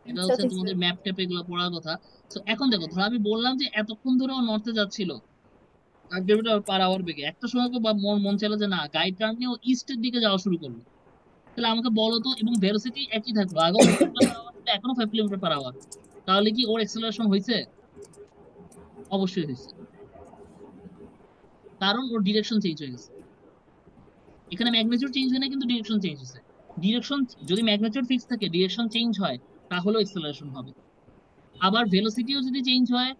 এটা হচ্ছে সাউথ ইস্ট। তোমাদের ম্যাপ ট্যাপ এগুলো পড়ার কথা। তো এখন দেখো, ধরো আমি বললাম যে এতক্ষণ ধরে ও নর্থে যাচ্ছিল 5 কিলোমিটার পার আওয়ার বেগে, একটা সময় তো বা মন মন চাইলো যে না, গাড়ি টার্ন নিয়ে ও ইস্টের দিকে যাওয়া শুরু করলো। তাহলে আমাকে বলো তো, এবং ভেলোসিটি একই থাকলো, আগেও 5 কিলোমিটার পার আওয়ার ছিল, এখনো 5 কিলোমিটার পার আওয়ার, তাহলে কি ওর এক্সেলারেশন হয়েছে? অবশ্যই হয়েছে, কারণ ওর ডিরেকশন চেঞ্জ হয়ে গেছে। এখানে ম্যাগনিটিউড চেঞ্জ হয় না, কিন্তু ডিরেকশন চেঞ্জ হয়েছে। ডিরেকশন, যদি ম্যাগনিটিউড ফিক্স থাকে ডিরেকশন চেঞ্জ হয়, তাহলেও এক্সেলারেশন হবে। আবার ভেলোসিটিও যদি চেঞ্জ হয়,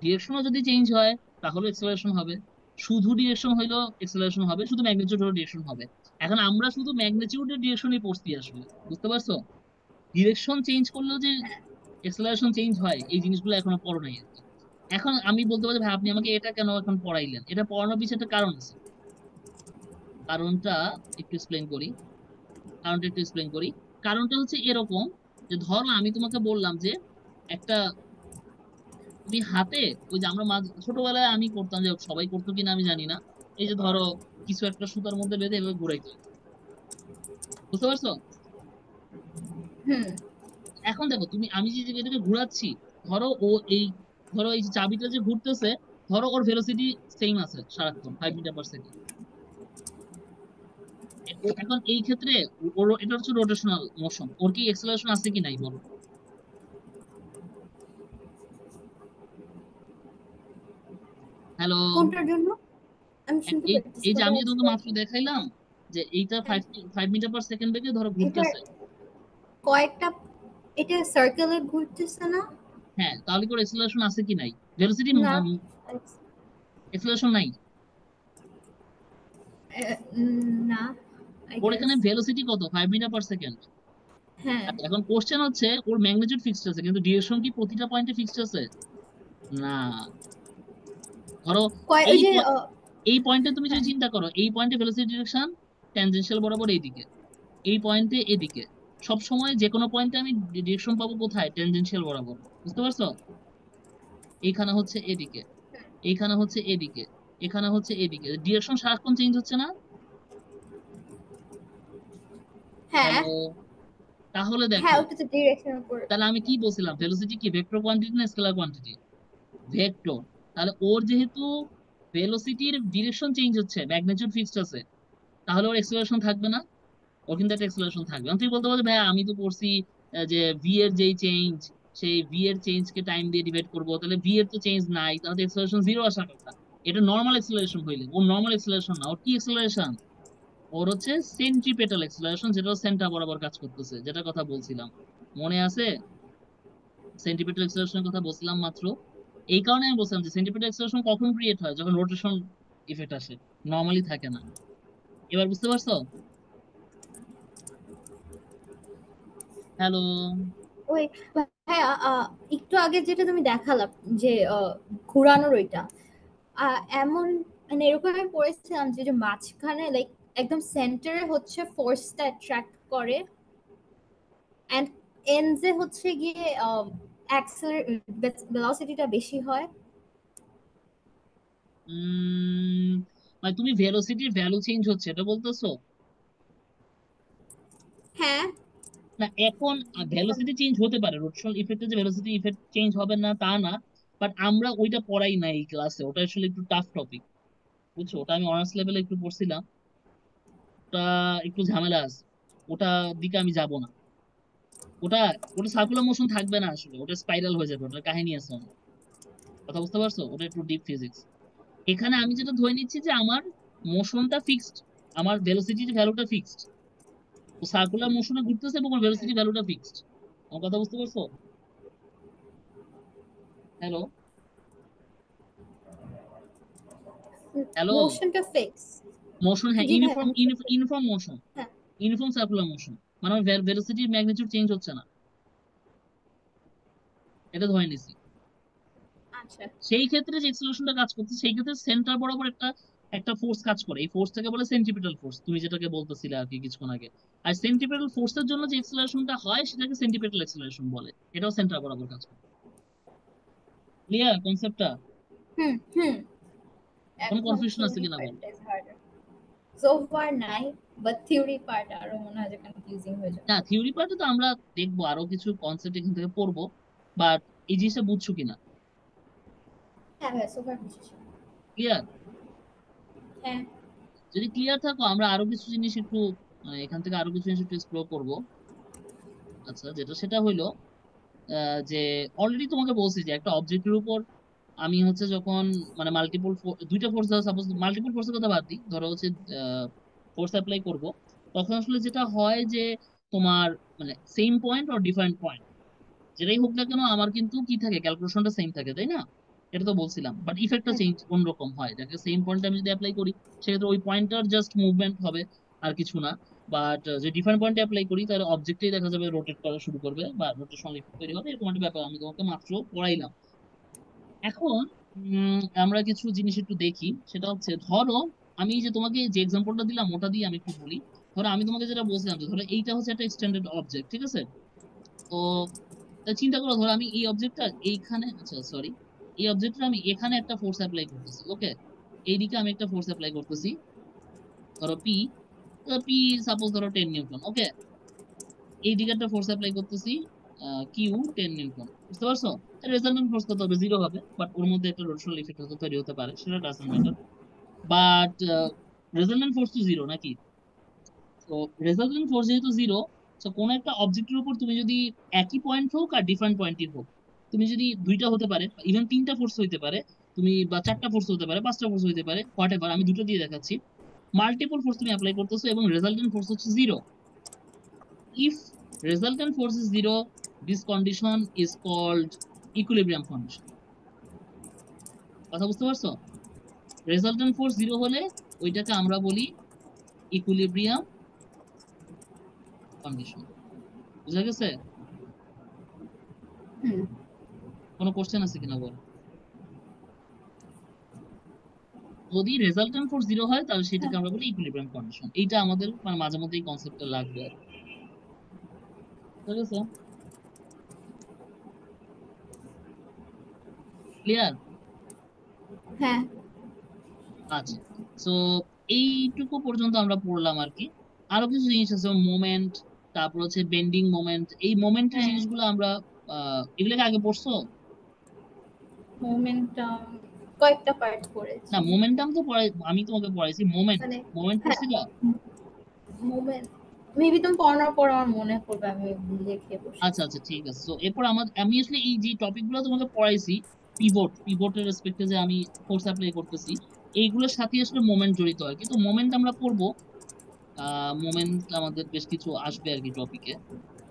ডিরেকশনও যদি চেঞ্জ হয়, তাহলে এক্সেলারেশন হবে। শুধু ডিরেকশন হইলেও এক্সেলারেশন হবে, শুধু ম্যাগনিটিউড হলেও ডিরেকশন হবে। এখন আমরা শুধু ম্যাগনিটিউডের ডিরেকশনই পড়ছি আসলে, বুঝতে পারছো? ডিরেকশন চেঞ্জ করলেও যে এক্সেলারেশন চেঞ্জ হয়, এই জিনিসগুলো এখনো পড়ো নাই আর কি। এখন আমি বলতে পারি ভাই আপনি আমাকে এটা কেন এখন পড়াইলেন, এটা পড়ানোর পিছনে একটা কারণ আছে। কারণটা একটু এক্সপ্লেন করি, কারণটা একটু এক্সপ্লেন করি। কারণটা হচ্ছে এরকম, যে ধরো আমি তোমাকে বললাম যে একটা, তুমি হাতে, ওই যে আমরা ছোটবেলায় আমি করতাম, যে সবাই করতো কিনা আমি জানি না, এই যে ধরো কিছু একটা সুতার মধ্যে বেঁধে এভাবে ঘুরাইতো, বুঝতে পারছো? হুম। এখন দেখো তুমি, আমি যে এটাকে ঘুরাচ্ছি, ধরো ও এই, ধরো এই যে চাবিটা যে ঘুরতেছে, ধরো ওর ভেলোসিটি সেম আছে সারাক্ষণ 5 মিটার পার সেকেন্ড। এখন এই ক্ষেত্রে ওর এটা হচ্ছে রোটেশনাল মোশন, ওর কি এক্সেলারেশন আছে কি নাই বলো? হ্যালো? কোনটার জন্য? আমি শুনতে এই পারতেছি, এই যে কোথায় আমি আছে? তোমাকে মাত্র দেখাইলাম, যে এইটা হ্যাঁ, 5 মিটার পার সেকেন্ড বেগে ধরো এটার ঘুরতেছে। কয়েকটা, এটা সার্কেলে ঘুরতেছে না? হ্যাঁ, তাহলে কি ওর এক্সেলারেশন আছে কি নাই? ভেলোসিটি, না। এক্সেলারেশন নাই। না, আই ওর গেস। এখানে ভেলোসিটি কত, 5 মিটার পার সেকেন্ড। হ্যাঁ। আচ্ছা, এখন কোশ্চেন হচ্ছে ওর ম্যাগনিটিউড ফিক্সড আছে, কিন্তু ডিরেকশন কি প্রতিটা পয়েন্টে ফিক্সড আছে? না। ধরো ওই এই যে এই পয়েন্টে তুমি যদি হ্যাঁ, চিন্তা করো, এই পয়েন্টে ভেলোসিটি ডিরেকশন ট্যানজেনশিয়াল বরাবর এইদিকে, এই পয়েন্টে এদিকে, সব সময় যে কোনো পয়েন্টে আমি ডিরেকশন পাবো কোথায়, ট্যানজেনশিয়াল বরাবর, বুঝতে পারছো? এইখানে হচ্ছে এদিকে, এইখানে হচ্ছে এদিকে, এখানে হচ্ছে এদিকে, ডিরেকশন সারাক্ষণ চেঞ্জ হচ্ছে না? হ্যাঁ, হ্যালো? তাহলে হ্যাঁ, দেখো, ওটা তো ডিরেকশনের উপর। তাহলে আমি কি বলছিলাম, ভেলোসিটি কি ভেক্টর কোয়ান্টিটি না স্কেলার কোয়ান্টিটি? ভেক্টর। তাহলে ওর যেহেতু ভেলোসিটির ডিরেকশন চেঞ্জ হচ্ছে, ম্যাগনিটিউড ফিক্সড আছে, তাহলে ওর এক্সেলারেশন থাকবে না? ওর কিন্তু একটা এক্সেলারেশন থাকবে। এখন তুমি বলতে পারো যে, ভাই আমি তো পড়ছি যে ভি এর যেই চেঞ্জ, সেই ভি এর চেঞ্জ কে টাইম দিয়ে ডিভাইড করবো, তাহলে ভি এর তো চেঞ্জ নাই, তাহলে এক্সেলারেশন জিরো আসার কথা। এটা নর্মাল এক্সেলারেশন হইলে, ওর নর্মাল এক্সেলারেশন না, ওর কি এক্সেলারেশন? ওর হচ্ছে সেন্ট্রিপেটাল এক্সেলারেশন, যেটা সেন্টার বরাবর কাজ করতেছে, যেটা কথা বলছিলাম, মনে আছে? সেন্ট্রিপেটাল এক্সেলারেশনের কথা বলছিলাম মাত্র। এই কারণে আমি বলছিলাম যে সেন্ট্রিপেটাল এক্সেলারেশন কখন ক্রিয়েট হয়, যখন রোটেশন ইফেক্ট আসে, নর্মালি থাকে না। এবার বুঝতে পারছো? হ্যালো? ওই, হ্যাঁ, একটু আগে যেটা তুমি দেখালাম, যে ঘোরানোর ওইটা, এমন মানে এরকম আমি পড়েছিলাম যে যে মাঝখানে লাইক একদম সেন্টারে হচ্ছে ফোর্সটা অ্যাট্রাক্ট করে, এন্ড এন্ডসে হচ্ছে গিয়ে ভেলোসিটিটা বেশি হয়। উম মানে তুমি ভেলোসিটির ভ্যালু চেঞ্জ হচ্ছে এটা বলতেছো? হ্যাঁ। না, এখন ভেলোসিটি চেঞ্জ হতে পারে, রোটেশনাল ইফেক্টে যে ভেলোসিটি ইফেক্ট চেঞ্জ হবে না তা না, বাট আমরা ওইটা পড়াই না এই ক্লাসে, ওটা আসলে একটু টাফ টপিক, বুঝছো? ওটা আমি অনার্স লেভেলে একটু পড়ছিলাম, ওটা একটু ঝামেলা আছে, ওটা দিকে আমি যাব না। ওটা ওটা সার্কুলার মোশন থাকবে না আসলে, ওটা স্পাইরাল হয়ে যাবে, ওটার কাহিনী আছে অনেক। কথা বুঝতে পারছো? ওটা একটু ডিপ ফিজিক্স। এখানে আমি যেটা ধরে নিচ্ছি যে আমার মোশনটা ফিক্সড, আমার ভেলোসিটির ভ্যালুটা ফিক্সড, ও সার্কুলার মোশনে ঘুরতেছে এবং ওর ভেলোসিটি ভ্যালুটা ফিক্সড। আমার কথা বুঝতে পারছো? হ্যালো? হ্যালো? মোশনটা ফিক্স। মোশন, হ্যাঁ, জি ভাইয়া। ইউনিফর্ম, ইউনিফর্ম মোশন, হ্যাঁ। ইউনিফর্ম সার্কুলার মোশন, মানে আমার ভেলোসিটির ম্যাগনিটিউড চেঞ্জ হচ্ছে না, এটা ধরে নিছি। আচ্ছা। সেই ক্ষেত্রে যে এক্সেলারেশনটা কাজ করছে, সেই ক্ষেত্রে সেন্টার বরাবর একটা একটা ফোর্স কাজ করে, এই ফোর্সটাকে বলে সেন্ট্রিপিটাল ফোর্স, তুমি যেটাকে বলতেছিলে আর কি কিছুক্ষণ আগে। আর সেন্ট্রিপিটাল ফোর্সের জন্য যে এক্সেলারেশনটা হয় সেটাকে সেন্ট্রিপিটাল এক্সেলারেশন বলে, এটাও সেন্টার বরাবর কাজ করে। ক্লিয়ার কনসেপ্টটা? হুম হুম। কোনো এখন কনফিউশন আছে থিওরি কিনা বল। পার্টটা ইজ হার্ডার। সো ফার নাই, বাট থিওরি পার্ট আরো মনে হয় যে কনফিউজিং হয়ে যাবে। না, থিওরি পার্টে তো আমরা দেখবো, আরো কিছু কনসেপ্ট এখান থেকে পড়বো, বাট এই জিনিসটা বুঝছো কিনা? হ্যাঁ ভাইয়া, সো ফার বুঝেছি। ক্লিয়ার? হ্যাঁ। যদি ক্লিয়ার থাকো, আমরা আরো কিছু জিনিস একটু এখান থেকে আরো কিছু জিনিস একটু এক্সপ্লোর করবো। আচ্ছা, যেটা সেটা হইলো যে অলরেডি তোমাকে বলছি যে একটা অবজেক্টের উপর আমি হচ্ছে যখন মানে মাল্টিপল দুইটা ফোর্স, সাপোজ মাল্টিপল ফোর্সের কথা বাদ দিই, ধরো হচ্ছে ফোর্স অ্যাপ্লাই করব, তখন আসলে যেটা হয় যে তোমার মানে সেম পয়েন্ট আর ডিফারেন্ট পয়েন্ট যেটাই হোক না কেন, আমার কিন্তু কি থাকে, ক্যালকুলেশনটা সেম থাকে, তাই না? এটা তো বলছিলাম, বাট ইফেক্টটা হুম চেঞ্জ অন্যরকম হয়, দেখে সেম পয়েন্টে আমি যদি অ্যাপ্লাই করি সেক্ষেত্রে ওই পয়েন্টটার জাস্ট মুভমেন্ট হবে, আর কিছু না। বাট যে ডিফারেন্ট পয়েন্টে অ্যাপ্লাই করি তাহলে অবজেক্টেই দেখা যাবে রোটেট করা শুরু করবে বা রোটেশনাল ইফেক্ট তৈরি হবে, এরকম একটা ব্যাপার আমি তোমাকে মাত্র পড়াইলাম। এখন আমরা কিছু জিনিস একটু দেখি, সেটা হচ্ছে ধরো আমি যে তোমাকে যে এক্সাম্পলটা দিলাম ওটা দিয়ে আমি একটু বলি। ধরো আমি তোমাকে যেটা বলছিলাম যে ধরো এইটা হচ্ছে একটা এক্সটেন্ডেড অবজেক্ট, ঠিক আছে? তো তা চিন্তা করো, ধরো আমি এই অবজেক্টটা এইখানে, আচ্ছা সরি, এই অবজেক্টটা আমি এখানে একটা ফোর্স অ্যাপ্লাই করতেছি, ওকে? এইদিকে আমি একটা ফোর্স অ্যাপ্লাই করতেছি, ধরো পি, পি সাপোজ ধরো 10 নিউটন, ওকে? এইদিকে একটা ফোর্স অ্যাপ্লাই করতেছি, কিউ 10 নিউটন, বুঝতে পারছো? রেজাল্টেন্ট ফোর্স কত হবে? জিরো হবে, বাট ওর মধ্যে একটা রোটেশনাল ইফেক্ট হতে তৈরি হতে পারে, সেটা doesn't matter. But resultant force তো জিরো নাকি? তো রেজাল্টেন্ট ফোর্স যেহেতু জিরো, তো কোন একটা অবজেক্টের উপর তুমি যদি একই পয়েন্ট হোক আর ডিফারেন্ট পয়েন্টই হোক, তুমি যদি দুইটা হতে পারে, ইভেন তিনটা ফোর্স হইতে পারে, তুমি বা চারটা ফোর্স হতে পারে, পাঁচটা ফোর্স হইতে পারে, হোয়াট এভার, আমি দুটো দিয়ে দেখাচ্ছি, মাল্টিপল ফোর্স তুমি অ্যাপ্লাই করতেছো এবং রেজাল্টেন্ট ফোর্স হচ্ছে zero. If resultant force is zero, this condition is called equilibrium condition. কথা বুঝতে পারছো? রেজাল্টেন্ট ফোর্স জিরো হলে ওইটাকে আমরা বলি ইকুইলিব্রিয়াম কন্ডিশন। বুঝা গেছে? হুম। কোনো কোশ্চেন আছে কিনা বল। যদি রেজাল্টেন্ট ফোর্স জিরো হয় তাহলে হ্যাঁ। সেটাকে আমরা বলি ইকুইলিব্রিয়াম কন্ডিশন। এইটা আমাদের মানে মাঝে মধ্যে এই কনসেপ্টটা লাগবে আর কি। ঠিক আছে? ক্লিয়ার? হ্যাঁ। আচ্ছা, তো এইটুকু পর্যন্ত আমরা পড়লাম আর কি। আরো কিছু জিনিস আছে, মোমেন্ট, তারপর হচ্ছে বেন্ডিং মোমেন্ট, এই মোমেন্টের হ্যাঁ। জিনিসগুলো আমরা এগুলোকে আগে পড়ছো? মোমেন্টাম কয়েকটা পার্ট না, পড়েছি। মোমেন্টাম তো পড়াই, আমি তোমাকে পড়াইছি মোমেন্ট। মানে মোমেন্ট হ্যাঁ, পড়ছিলা? মোমেন্ট মেবি তুমি পড়ানোর পর আমার মনে পড়বে, আমি লিখে আচ্ছা বসেছি। আচ্ছা, ঠিক আছে। তো এরপর আমি আসলে এই যে টপিক গুলো তোমাকে পড়াইছি, পিভটের রেসপেক্টে যে আমি ফোর্স অ্যাপ্লাই করতেছি, এইগুলোর সাথে আসলে মোমেন্ট জড়িত হয়, কিন্তু মোমেন্ট আমরা পড়বো, মোমেন্ট আমাদের বেশ কিছু আসবে আর কি টপিকে।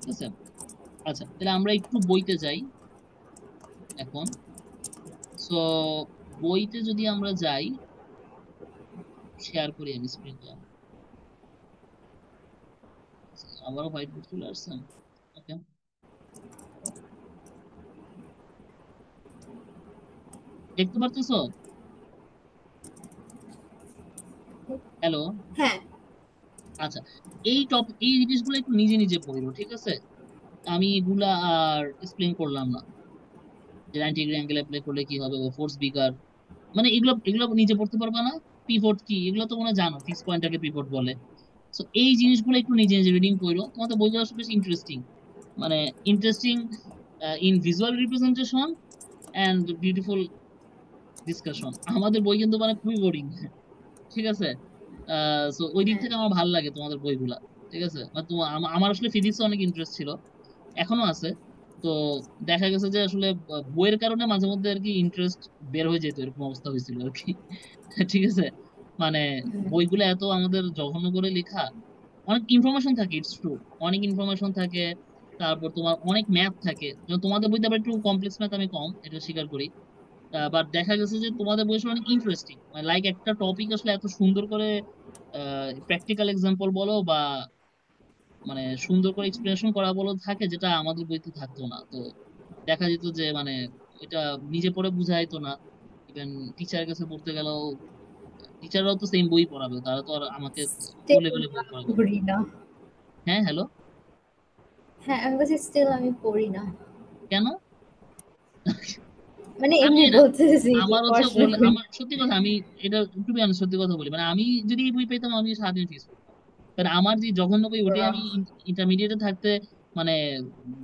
ঠিক আছে? আচ্ছা, তাহলে আমরা একটু বইতে যাই এখন। সো বইতে যদি আমরা যাই, শেয়ার করি আমি স্ক্রিনটা, আবারও হোয়াইট বোর্ড চলে আসছে, ওকে? দেখতে পারতেছো? হ্যালো? হ্যাঁ। আচ্ছা, এই জিনিসগুলো একটু নিজে নিজে পড়ো, ঠিক আছে? আমি এগুলা আর এক্সপ্লেন করলাম না, যে 90 ডিগ্রি অ্যাঙ্গেল অ্যাপ্লাই করলে কি হবে, ফোর্স বিগার, মানে এগুলো এগুলো নিজে পড়তে পারবা না? পিভট কি এগুলো তো মনে হয় জানো, ফিক্স পয়েন্টটাকে পিভট বলে। তো এই জিনিসগুলো একটু নিজে নিজে রিডিং করো, তোমাদের বইগুলো আসলে বেশ ইন্টারেস্টিং, মানে interesting in visual representation and beautiful discussion. আমাদের বই কিন্তু মানে খুবই বোরিং, ঠিক আছে? সো ওই দিক হ্যাঁ। থেকে আমার ভালো লাগে তোমাদের বইগুলা। ঠিক আছে, মানে তোমার আমার আসলে ফিজিক্সে অনেক ইন্টারেস্ট ছিল, এখনো আছে। তো দেখা গেছে যে আসলে বইয়ের কারণে মাঝে মধ্যে আর কি ইন্টারেস্ট বের হয়ে যেত, এরকম অবস্থা হয়েছিল আর কি। ঠিক আছে, মানে হুম। বইগুলো এত আমাদের জঘন্য করে লেখা। অনেক ইনফরমেশন থাকে, ইটস ট্রু, অনেক ইনফরমেশন থাকে। তারপর তোমার অনেক ম্যাথ থাকে, যেমন তোমাদের বইতে আবার একটু কমপ্লেক্স ম্যাথ আমি কম, এটা স্বীকার করি। বাট দেখা গেছে যে তোমাদের বই আসলে অনেক ইন্টারেস্টিং, লাইক একটা টপিক আসলে এত সুন্দর করে প্র্যাকটিক্যাল এক্সাম্পল বলো বা মানে সুন্দর করে এক্সপ্লেনেশন করা বলো থাকে, যেটা আমাদের বইতে থাকতো না। তো দেখা যেত যে মানে এটা নিজে পড়ে বুঝাইতো না। ইভেন টিচারের কাছে পড়তে গেলেও টিচাররাও তো সেম বই পড়াবে, তারা তো আর আমাকে ও স্টিল লেভেলে বই পড়াবে না। পড়ি না। হ্যাঁ, হ্যালো। হ্যাঁ, আমি বলছি স্টিল আমি পড়ি না। কেন? মানে আমি এমনি এটা, বলতেছি যে আমার হচ্ছে পড়াশোনা করি আমার না। সত্যি কথা, আমি এটা একটু আমি সত্যি কথা বলি, মানে আমি যদি এই বই পেতাম আমি সারাদিন ফিস করতাম। কারণ আমার যে জঘন্য বই ওটাই আমি আহ, ইন্টারমিডিয়েটে থাকতে মানে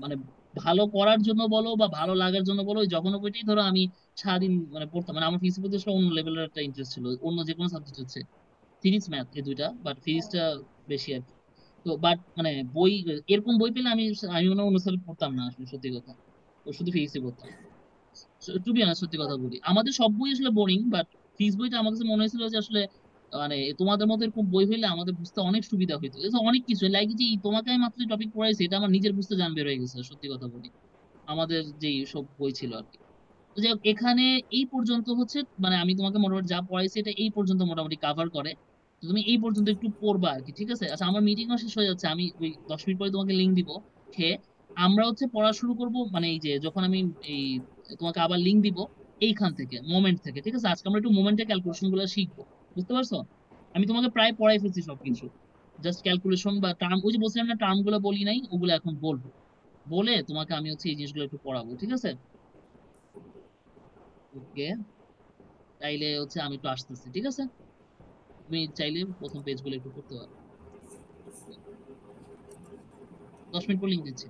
মানে ভালো করার জন্য বলো বা ভালো লাগার জন্য বলো, ওই জঘন্য বইটাই ধরো আমি সারাদিন মানে পড়তাম। মানে আমার ফিজিক্স প্রতি আসলে অন্য লেভেলের একটা ইন্টারেস্ট ছিল, অন্য যে কোনো সাবজেক্ট হচ্ছে, ফিজিক্স ম্যাথ এই দুইটা, বাট ফিজিক্সটা বেশি আর কি। তো বাট মানে বই এরকম বই পেলে আমি আমি মনে হয় অন্য সাবজেক্ট পড়তাম না আসলে, সত্যি কথা। ও শুধু ফিজিক্সই পড়তাম। টু বি অনেস্ট, সত্যি কথা বলি, আমাদের সব বই আসলে বোরিং, বাট ফিজিক্স বইটা আমার কাছে মনে হয়েছিল যে আসলে মানে তোমাদের মতো এরকম বই হইলে আমাদের বুঝতে অনেক সুবিধা হইতো। এই যে অনেক কিছু লাইক যে তোমাকে আমি মাত্র টপিক পড়াইছি, এটা আমার নিজের বুঝতে জান বের হয়ে গেছে, সত্যি কথা বলি, আমাদের যে সব বই ছিল আর কি। তো যাই হোক, এখানে এই পর্যন্ত হচ্ছে, মানে আমি তোমাকে মোটামুটি যা পড়াইছি এটা এই পর্যন্ত মোটামুটি কাভার করে। তো তুমি এই পর্যন্ত একটু পড়বা আর কি, ঠিক আছে? আচ্ছা, আমার মিটিংও শেষ হয়ে যাচ্ছে, আমি ওই 10 মিনিট পরে তোমাকে লিঙ্ক দিব। খেয়ে আমরা হচ্ছে পড়া শুরু করব, মানে এই যে যখন আমি এই তোমাকে আবার লিঙ্ক দিব এইখান থেকে, মোমেন্ট থেকে, ঠিক আছে? আজকে আমরা একটু মোমেন্টের ক্যালকুলেশন গুলো শিখবো, বুঝতে পারছো? আমি তোমাকে প্রায় পড়াই ফেলছি সবকিছু, জাস্ট ক্যালকুলেশন বা টার্ম, ওই যে বলছিলাম না টার্ম গুলো বলি নাই, ওগুলো এখন বলবো। বলে তোমাকে আমি হচ্ছে এই জিনিসগুলো একটু পড়াবো, ঠিক আছে? ওকে, তাইলে হচ্ছে আমি একটু আসতেছি, ঠিক আছে? তুমি চাইলে প্রথম পেজগুলো একটু পড়তে পারো। 10 মিনিট পর লিঙ্ক দিচ্ছি।